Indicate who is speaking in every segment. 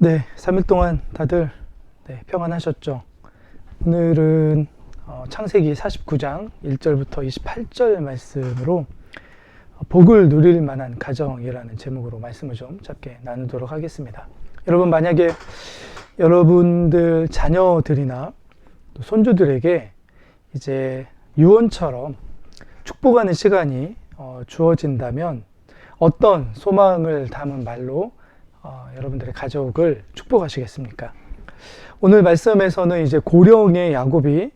Speaker 1: 네, 3일 동안 다들 평안하셨죠? 오늘은 창세기 49장 1절부터 28절 말씀으로 복을 누릴 만한 가정이라는 제목으로 말씀을 좀 짧게 나누도록 하겠습니다. 여러분, 만약에 여러분들 자녀들이나 또 손주들에게 이제 유언처럼 축복하는 시간이 주어진다면 어떤 소망을 담은 말로 여러분들의 가족을 축복하시겠습니까? 오늘 말씀에서는 이제 고령의 야곱이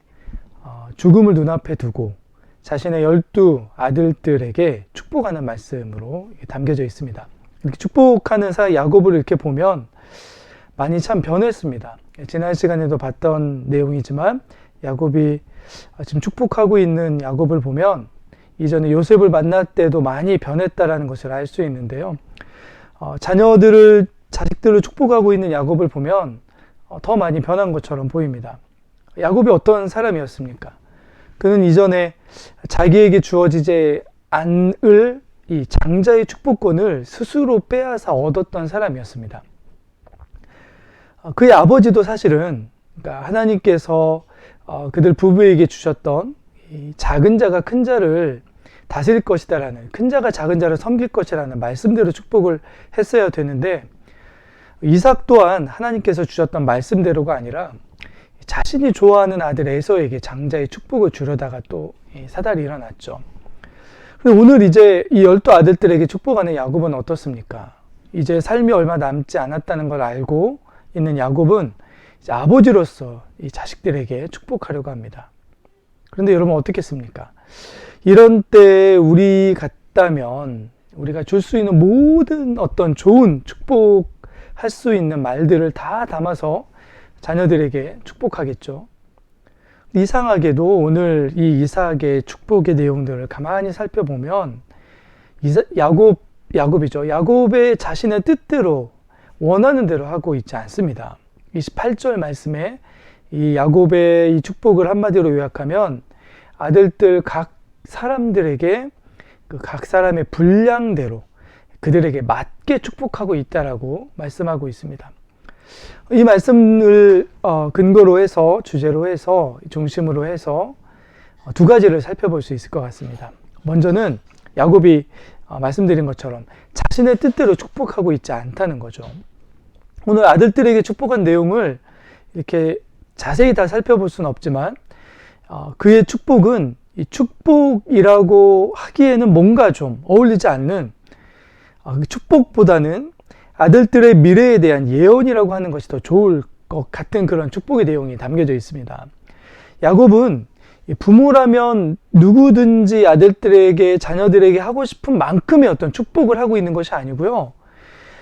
Speaker 1: 죽음을 눈앞에 두고 자신의 12 아들들에게 축복하는 말씀으로 담겨져 있습니다. 이렇게 축복하는 야곱을 이렇게 보면 많이 참 변했습니다. 지난 시간에도 봤던 내용이지만 야곱이 지금 축복하고 있는 야곱을 보면 이전에 요셉을 만날 때도 많이 변했다라는 것을 알 수 있는데요. 자식들을 축복하고 있는 야곱을 보면 더 많이 변한 것처럼 보입니다. 야곱이 어떤 사람이었습니까? 그는 이전에 자기에게 주어지지 않을 이 장자의 축복권을 스스로 빼앗아 얻었던 사람이었습니다. 그의 아버지도 사실은 그러니까 하나님께서 그들 부부에게 주셨던 이 작은 자가 큰 자를 다스릴 것이다라는, 큰 자가 작은 자를 섬길 것이라는 말씀대로 축복을 했어야 되는데, 이삭 또한 하나님께서 주셨던 말씀대로가 아니라 자신이 좋아하는 아들 에서에게 장자의 축복을 주려다가 또 사달이 일어났죠. 오늘 이제 이 12 아들들에게 축복하는 야곱은 어떻습니까? 이제 삶이 얼마 남지 않았다는 걸 알고 있는 야곱은 이제 아버지로서 이 자식들에게 축복하려고 합니다. 그런데 여러분 어떻겠습니까? 이런 때 우리 같다면 우리가 줄 수 있는 모든 어떤 좋은 축복할 수 있는 말들을 다 담아서 자녀들에게 축복하겠죠. 이상하게도 오늘 이 이삭의 축복의 내용들을 가만히 살펴보면 야곱이죠. 야곱의 자신의 뜻대로 원하는 대로 하고 있지 않습니다. 28절 말씀에 이 야곱의 이 축복을 한마디로 요약하면 아들들 각 사람들에게 각 사람의 분량대로 그들에게 맞게 축복하고 있다라고 말씀하고 있습니다. 이 말씀을 근거로 해서, 주제로 해서, 중심으로 해서 두 가지를 살펴볼 수 있을 것 같습니다. 먼저는 야곱이 말씀드린 것처럼 자신의 뜻대로 축복하고 있지 않다는 거죠. 오늘 아들들에게 축복한 내용을 이렇게 자세히 다 살펴볼 수는 없지만 그의 축복은 이 축복이라고 하기에는 뭔가 좀 어울리지 않는 축복보다는 아들들의 미래에 대한 예언이라고 하는 것이 더 좋을 것 같은 그런 축복의 내용이 담겨져 있습니다. 야곱은 부모라면 누구든지 아들들에게, 자녀들에게 하고 싶은 만큼의 어떤 축복을 하고 있는 것이 아니고요.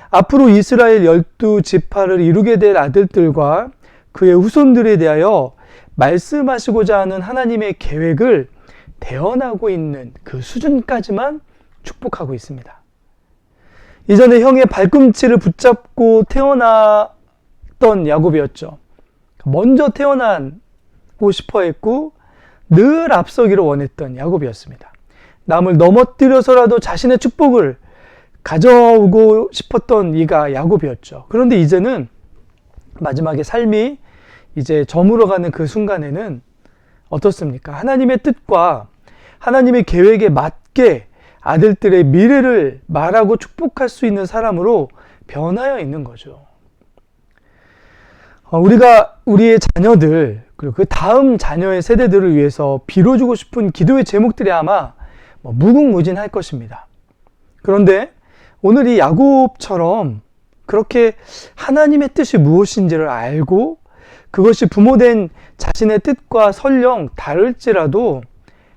Speaker 1: 앞으로 이스라엘 12지파를 이루게 될 아들들과 그의 후손들에 대하여 말씀하시고자 하는 하나님의 계획을 대언하고 있는 그 수준까지만 축복하고 있습니다. 이전에 형의 발꿈치를 붙잡고 태어났던 야곱이었죠. 먼저 태어나고 싶어 했고 늘 앞서기를 원했던 야곱이었습니다. 남을 넘어뜨려서라도 자신의 축복을 가져오고 싶었던 이가 야곱이었죠. 그런데 이제는 마지막에 삶이 이제 저물어가는 그 순간에는 어떻습니까? 하나님의 뜻과 하나님의 계획에 맞게 아들들의 미래를 말하고 축복할 수 있는 사람으로 변하여 있는 거죠. 우리가 우리의 자녀들, 그리고 그 다음 자녀의 세대들을 위해서 빌어주고 싶은 기도의 제목들이 아마 무궁무진할 것입니다. 그런데 오늘 이 야곱처럼 그렇게 하나님의 뜻이 무엇인지를 알고 그것이 부모된 자신의 뜻과 설령 다를지라도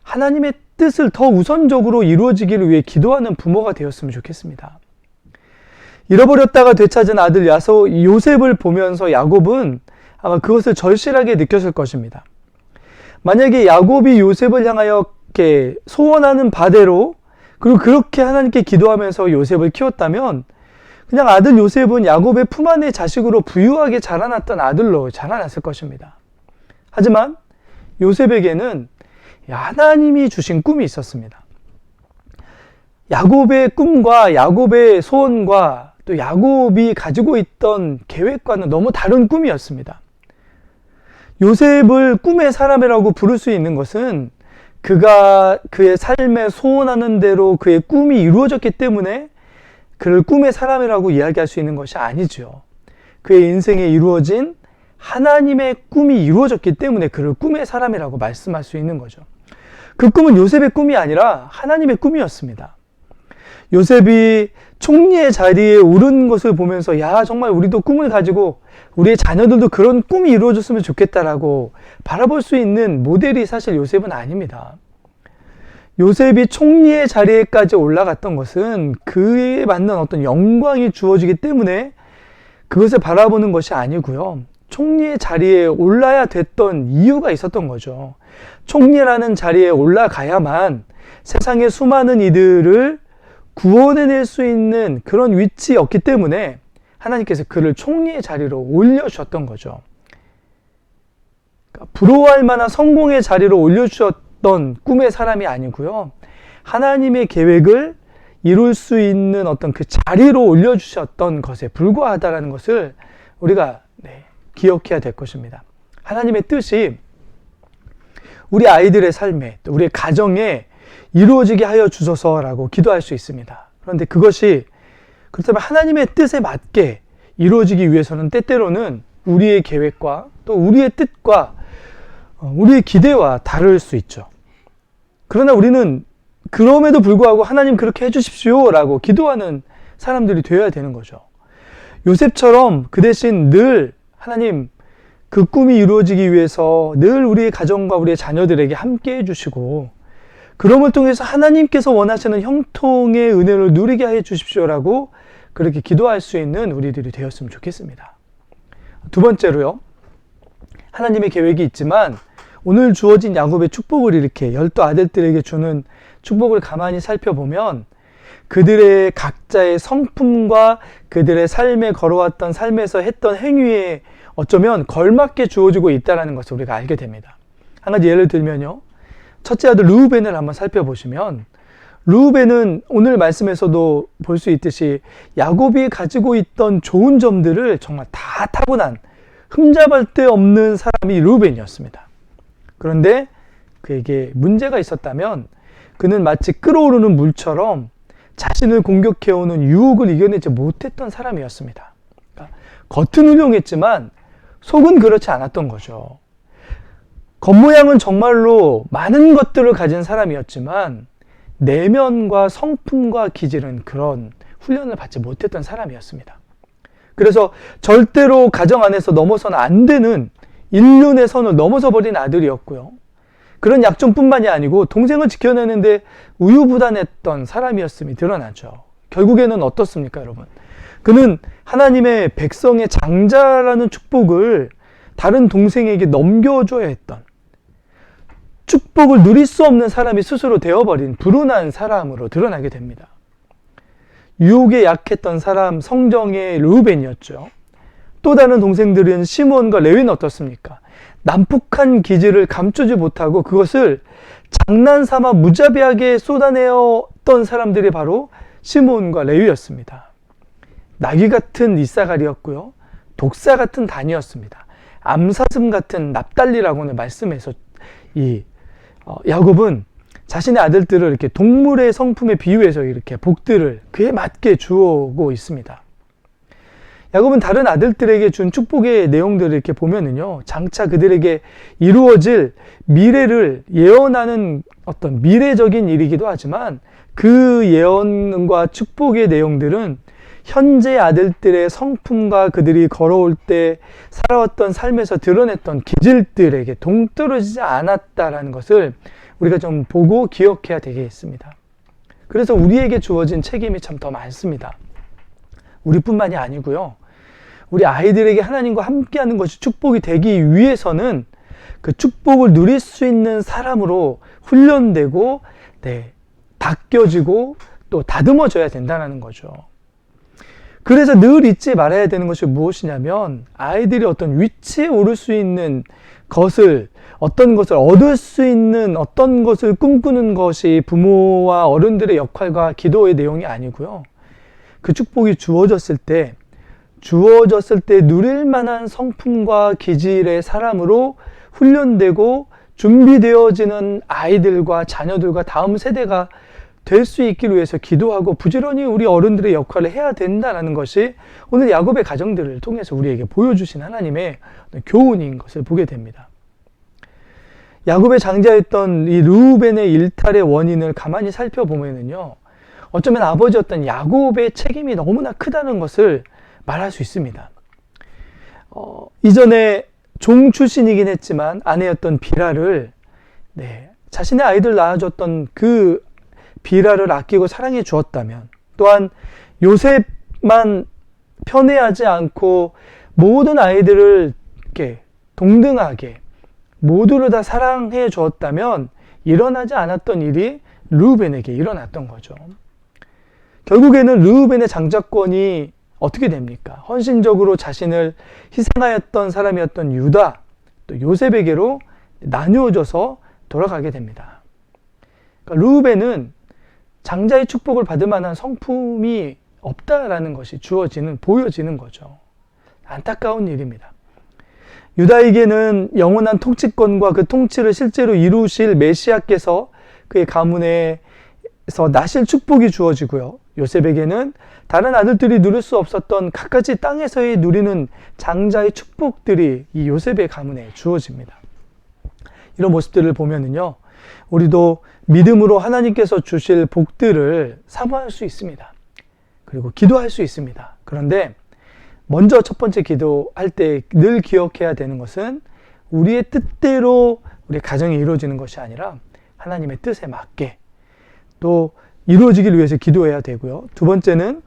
Speaker 1: 하나님의 뜻을 더 우선적으로 이루어지기를 위해 기도하는 부모가 되었으면 좋겠습니다. 잃어버렸다가 되찾은 아들 요셉을 보면서 야곱은 아마 그것을 절실하게 느꼈을 것입니다. 만약에 야곱이 요셉을 향하여 이렇게 소원하는 바대로, 그리고 그렇게 하나님께 기도하면서 요셉을 키웠다면 그냥 아들 요셉은 야곱의 품 안의 자식으로 부유하게 자라났던 아들로 자라났을 것입니다. 하지만 요셉에게는 하나님이 주신 꿈이 있었습니다. 야곱의 꿈과 야곱의 소원과 또 야곱이 가지고 있던 계획과는 너무 다른 꿈이었습니다. 요셉을 꿈의 사람이라고 부를 수 있는 것은 그가 그의 삶에 소원하는 대로 그의 꿈이 이루어졌기 때문에 그를 꿈의 사람이라고 이야기할 수 있는 것이 아니죠. 그의 인생에 이루어진 하나님의 꿈이 이루어졌기 때문에 그를 꿈의 사람이라고 말씀할 수 있는 거죠. 그 꿈은 요셉의 꿈이 아니라 하나님의 꿈이었습니다. 요셉이 총리의 자리에 오른 것을 보면서 야, 정말 우리도 꿈을 가지고 우리의 자녀들도 그런 꿈이 이루어졌으면 좋겠다라고 바라볼 수 있는 모델이 사실 요셉은 아닙니다. 요셉이 총리의 자리에까지 올라갔던 것은 그에 맞는 어떤 영광이 주어지기 때문에 그것을 바라보는 것이 아니고요. 총리의 자리에 올라야 됐던 이유가 있었던 거죠. 총리라는 자리에 올라가야만 세상의 수많은 이들을 구원해낼 수 있는 그런 위치였기 때문에 하나님께서 그를 총리의 자리로 올려주셨던 거죠. 그러니까 부러워할 만한 성공의 자리로 올려주셨던 꿈의 사람이 아니고요. 하나님의 계획을 이룰 수 있는 어떤 그 자리로 올려주셨던 것에 불과하다는 것을 우리가 기억해야 될 것입니다. 하나님의 뜻이 우리 아이들의 삶에, 또 우리의 가정에 이루어지게 하여 주소서라고 기도할 수 있습니다. 그런데 그것이 그렇다면 하나님의 뜻에 맞게 이루어지기 위해서는 때때로는 우리의 계획과 또 우리의 뜻과 우리의 기대와 다를 수 있죠. 그러나 우리는 그럼에도 불구하고 하나님 그렇게 해주십시오 라고 기도하는 사람들이 되어야 되는 거죠. 요셉처럼 그 대신 늘 하나님 그 꿈이 이루어지기 위해서 늘 우리의 가정과 우리의 자녀들에게 함께 해주시고 그럼을 통해서 하나님께서 원하시는 형통의 은혜를 누리게 해 주십시오라고 그렇게 기도할 수 있는 우리들이 되었으면 좋겠습니다. 두 번째로요. 하나님의 계획이 있지만 오늘 주어진 야곱의 축복을 이렇게 12 아들들에게 주는 축복을 가만히 살펴보면 그들의 각자의 성품과 그들의 삶에 걸어왔던 삶에서 했던 행위에 어쩌면 걸맞게 주어지고 있다는 것을 우리가 알게 됩니다. 한 가지 예를 들면요. 첫째 아들 르우벤을 한번 살펴보시면 르우벤은 오늘 말씀에서도 볼 수 있듯이 야곱이 가지고 있던 좋은 점들을 정말 다 타고난 흠잡을 데 없는 사람이 르우벤이었습니다. 그런데 그에게 문제가 있었다면 그는 마치 끓어오르는 물처럼 자신을 공격해오는 유혹을 이겨내지 못했던 사람이었습니다. 그러니까 겉은 훌륭했지만 속은 그렇지 않았던 거죠. 겉모양은 정말로 많은 것들을 가진 사람이었지만 내면과 성품과 기질은 그런 훈련을 받지 못했던 사람이었습니다. 그래서 절대로 가정 안에서 넘어서는 안 되는 인륜의 선을 넘어서 버린 아들이었고요. 그런 약점뿐만이 아니고 동생을 지켜내는데 우유부단했던 사람이었음이 드러나죠. 결국에는 어떻습니까, 여러분? 그는 하나님의 백성의 장자라는 축복을 다른 동생에게 넘겨줘야 했던 축복을 누릴 수 없는 사람이 스스로 되어버린 불운한 사람으로 드러나게 됩니다. 유혹에 약했던 사람 성정의 르우벤이었죠. 또 다른 동생들은 시므온과 레위는 어떻습니까? 난폭한 기질을 감추지 못하고 그것을 장난삼아 무자비하게 쏟아내었던 사람들이 바로 시므온과 레위였습니다. 나귀 같은 이사갈이었고요. 독사 같은 단이었습니다. 암사슴 같은 납달리라고는 말씀해서 야곱은 자신의 아들들을 이렇게 동물의 성품에 비유해서 이렇게 복들을 그에 맞게 주고 있습니다. 야곱은 다른 아들들에게 준 축복의 내용들을 이렇게 보면은요, 장차 그들에게 이루어질 미래를 예언하는 어떤 미래적인 일이기도 하지만 그 예언과 축복의 내용들은 현재 아들들의 성품과 그들이 걸어올 때 살아왔던 삶에서 드러냈던 기질들에게 동떨어지지 않았다라는 것을 우리가 좀 보고 기억해야 되겠습니다. 그래서 우리에게 주어진 책임이 참 더 많습니다. 우리뿐만이 아니고요. 우리 아이들에게 하나님과 함께하는 것이 축복이 되기 위해서는 그 축복을 누릴 수 있는 사람으로 훈련되고 닦여지고 또 다듬어져야 된다는 거죠. 그래서 늘 잊지 말아야 되는 것이 무엇이냐면 아이들이 어떤 위치에 오를 수 있는 것을 어떤 것을 얻을 수 있는 어떤 것을 꿈꾸는 것이 부모와 어른들의 역할과 기도의 내용이 아니고요. 그 축복이 주어졌을 때 누릴 만한 성품과 기질의 사람으로 훈련되고 준비되어지는 아이들과 자녀들과 다음 세대가 될 수 있기를 위해서 기도하고 부지런히 우리 어른들의 역할을 해야 된다는 것이 오늘 야곱의 가정들을 통해서 우리에게 보여주신 하나님의 교훈인 것을 보게 됩니다. 야곱의 장자였던 이 르우벤의 일탈의 원인을 가만히 살펴보면요, 어쩌면 아버지였던 야곱의 책임이 너무나 크다는 것을 말할 수 있습니다. 이전에 종 출신이긴 했지만 아내였던 비라를, 자신의 아이들 낳아줬던 그 비라를 아끼고 사랑해 주었다면, 또한 요셉만 편애하지 않고 모든 아이들을 이렇게 동등하게 모두를 다 사랑해 주었다면 일어나지 않았던 일이 르우벤에게 일어났던 거죠. 결국에는 르우벤의 장자권이 어떻게 됩니까? 헌신적으로 자신을 희생하였던 사람이었던 유다, 또 요셉에게로 나누어져서 돌아가게 됩니다. 그러니까 르우벤은 장자의 축복을 받을 만한 성품이 없다라는 것이 보여지는 거죠. 안타까운 일입니다. 유다에게는 영원한 통치권과 그 통치를 실제로 이루실 메시아께서 그의 가문에서 나실 축복이 주어지고요. 요셉에게는 다른 아들들이 누릴 수 없었던 갖가지 땅에서의 누리는 장자의 축복들이 이 요셉의 가문에 주어집니다. 이런 모습들을 보면은요, 우리도 믿음으로 하나님께서 주실 복들을 사모할 수 있습니다. 그리고 기도할 수 있습니다. 그런데 먼저 첫 번째 기도할 때 늘 기억해야 되는 것은 우리의 뜻대로 우리 가정이 이루어지는 것이 아니라 하나님의 뜻에 맞게 또 이루어지길 위해서 기도해야 되고요. 두 번째는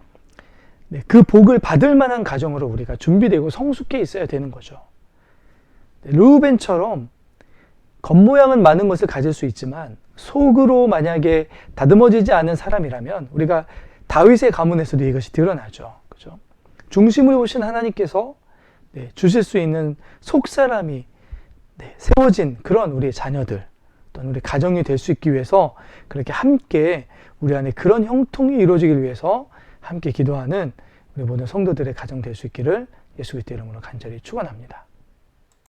Speaker 1: 그 복을 받을 만한 가정으로 우리가 준비되고 성숙해 있어야 되는 거죠. 르우벤처럼 겉모양은 많은 것을 가질 수 있지만 속으로 만약에 다듬어지지 않은 사람이라면 우리가 다윗의 가문에서도 이것이 드러나죠. 그죠? 중심을 보신 하나님께서 주실 수 있는 속사람이 세워진 그런 우리의 자녀들 또는 우리 가정이 될 수 있기 위해서 그렇게 함께 우리 안에 그런 형통이 이루어지길 위해서 함께 기도하는 우리 모든 성도들의 가정 될 수 있기를 예수 그리스도의 이름으로 간절히 축원합니다.